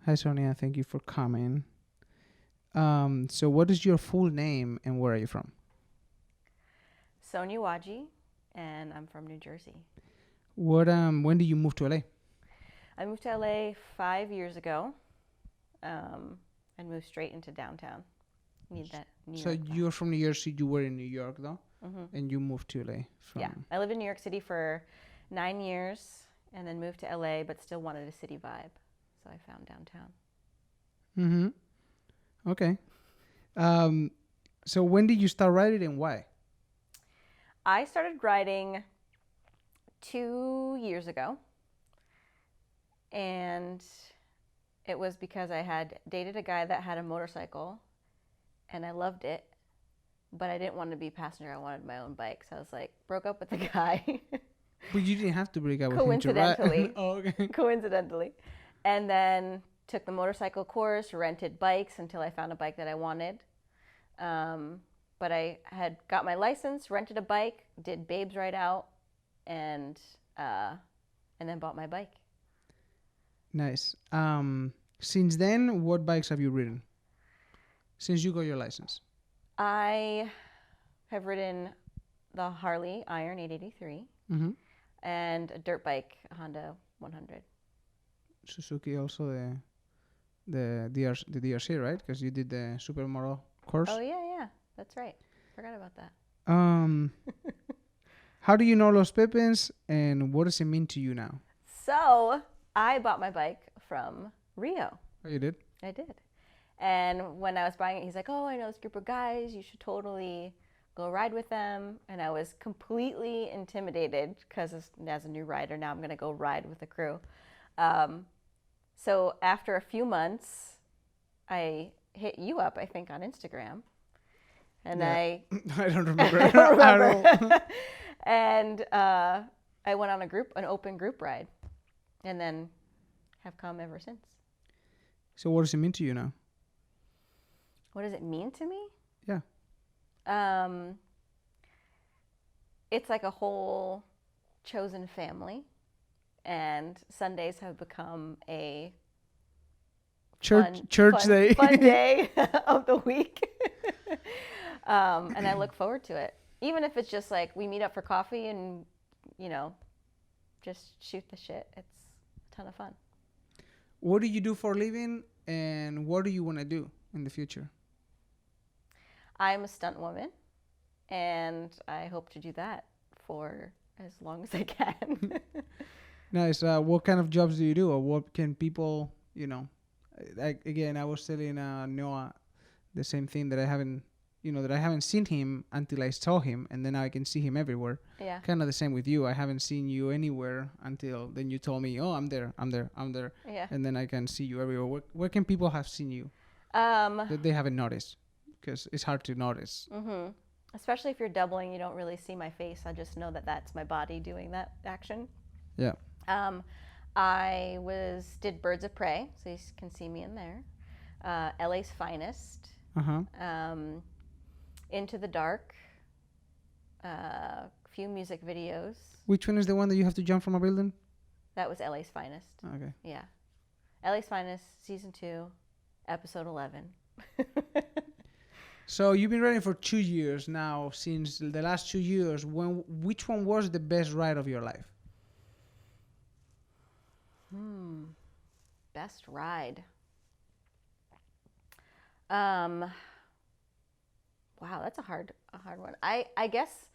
Hi, Sonia. Thank you for coming. So what is your full name and where are you from? Sonja Wajih, and I'm from New Jersey. When did you move to LA? I moved to LA 5 years ago, and moved straight into downtown. Need that New So York you're from New Jersey, you were in New York though, vibe. and you moved to LA Yeah, from. I lived in New York City for 9 years, and then moved to LA, but still wanted a city vibe, so I found downtown. Mm-hmm. Okay. Um, so when did you start writing and why? I started writing 2 years ago, and it was because I had dated a guy that had a motorcycle, and I loved it, but I didn't want to be passenger. I wanted my own bike. So I was like, broke up with the guy. But you didn't have to break up with him to write. Coincidentally. Oh, okay. Coincidentally. And then took the motorcycle course, rented bikes until I found a bike that I wanted. But I had got my license, rented a bike, did Babes Ride Out, and then bought my bike. Nice. Since then, what bikes have you ridden? Since you got your license? I have ridden the Harley Iron 883 Mm-hmm. and a dirt bike, a Honda 100. Suzuki also the DRC, right? Because you did the supermodel course. Oh, yeah, that's right. Forgot about that. Um, how do you know Los Pepes and what does it mean to you now? So I bought my bike from Rio. Oh, you did? I did. And when I was buying it, he's like, oh, I know this group of guys. You should totally go ride with them. And I was completely intimidated because as a new rider, now I'm going to go ride with the crew. So after a few months, I hit you up, I think, on Instagram. And Yeah. I don't remember. I don't at remember. all. And I went on an open group ride, and then have come ever since. So what does it mean to you now? What does it mean to me? Yeah. It's like a whole chosen family, and Sundays have become a Church fun day. fun day of the week. And I look forward to it. Even if it's just like we meet up for coffee and, just shoot the shit. It's a ton of fun. What do you do for a living and what do you want to do in the future? I'm a stunt woman, and I hope to do that for as long as I can. Nice. What kind of jobs do you do or what can people, again, I was telling Noah the same thing that I haven't seen him until I saw him, and then now I can see him everywhere. Yeah. Kind of the same with you. I haven't seen you anywhere until then you told me, oh, I'm there. Yeah. And then I can see you everywhere. Where can people have seen you that they haven't noticed? Because it's hard to notice. Mm-hmm. Especially if you're doubling, you don't really see my face. I just know that that's my body doing that action. Yeah. I did Birds of Prey, so you can see me in there. LA's Finest. Uh-huh. Into the Dark. Few music videos. Which one is the one that you have to jump from a building? That was LA's Finest. Okay. Yeah. LA's Finest, season 2, episode 11. So you've been riding for 2 years now. Since the last 2 years, which one was the best ride of your life? Best ride. Wow, that's a hard one. I guess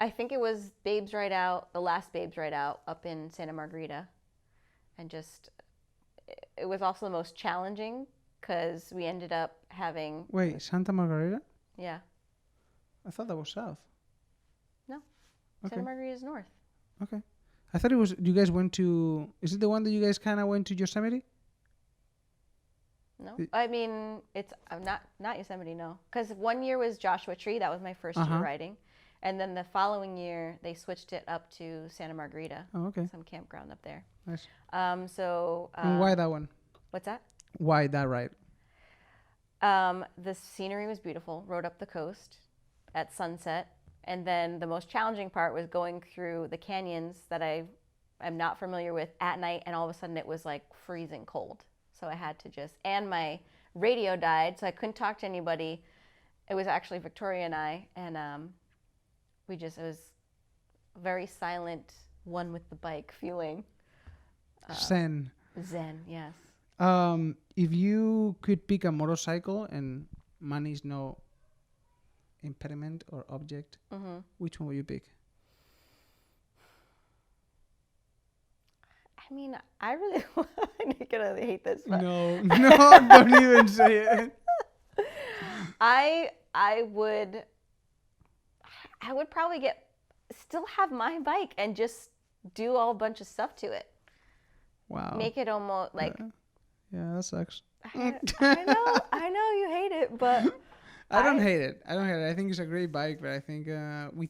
I think it was Babes Ride Out, the last Babes Ride Out up in Santa Margarita, and it was also the most challenging because we ended up having. Wait, Santa Margarita? Yeah. I thought that was south. No. Okay. Santa Margarita is north. Okay. I thought it was. You guys went to. Is it the one that you guys kind of went to Yosemite? No, I mean it's not Yosemite. No, because one year was Joshua Tree. That was my first year riding, and then the following year they switched it up to Santa Margarita. Oh, okay. Some campground up there. Nice. And why that one? What's that? Why that ride? The scenery was beautiful. Rode up the coast at sunset, and then the most challenging part was going through the canyons that I am not familiar with at night, and all of a sudden it was like freezing cold. So I had to and my radio died, so I couldn't talk to anybody. It was actually Victoria and I, and it was very silent, one with the bike feeling. Zen. Zen, yes. If you could pick a motorcycle and money is no impediment or object, which one would you pick? I mean, I really I'm gonna hate this. But No, don't even say it. I would probably still have my bike and just do a bunch of stuff to it. Wow. Make it almost like. Yeah, that sucks. I know you hate it, but I don't hate it. I think it's a great bike, but I think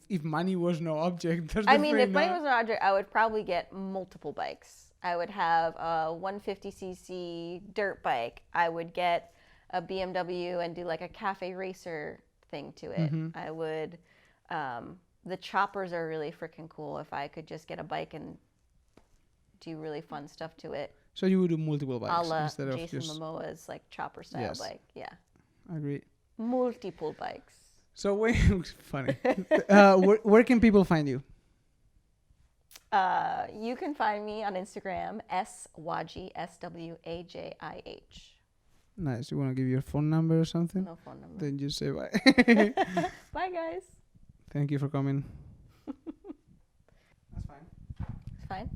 if money was no object, if money was an object, I would probably get multiple bikes. I would have a 150cc dirt bike. I would get a BMW and do like a cafe racer thing to it. I would. The choppers are really freaking cool. If I could just get a bike and do really fun stuff to it. So you would do multiple bikes instead of Jason Momoa's like chopper style bike. Yeah. I agree. Multiple bikes. So funny. Where can people find you? You can find me on Instagram, Wajih, Swajih. Nice. You want to give your phone number or something? No phone number. Then just say bye. Bye, guys. Thank you for coming. That's fine. It's fine.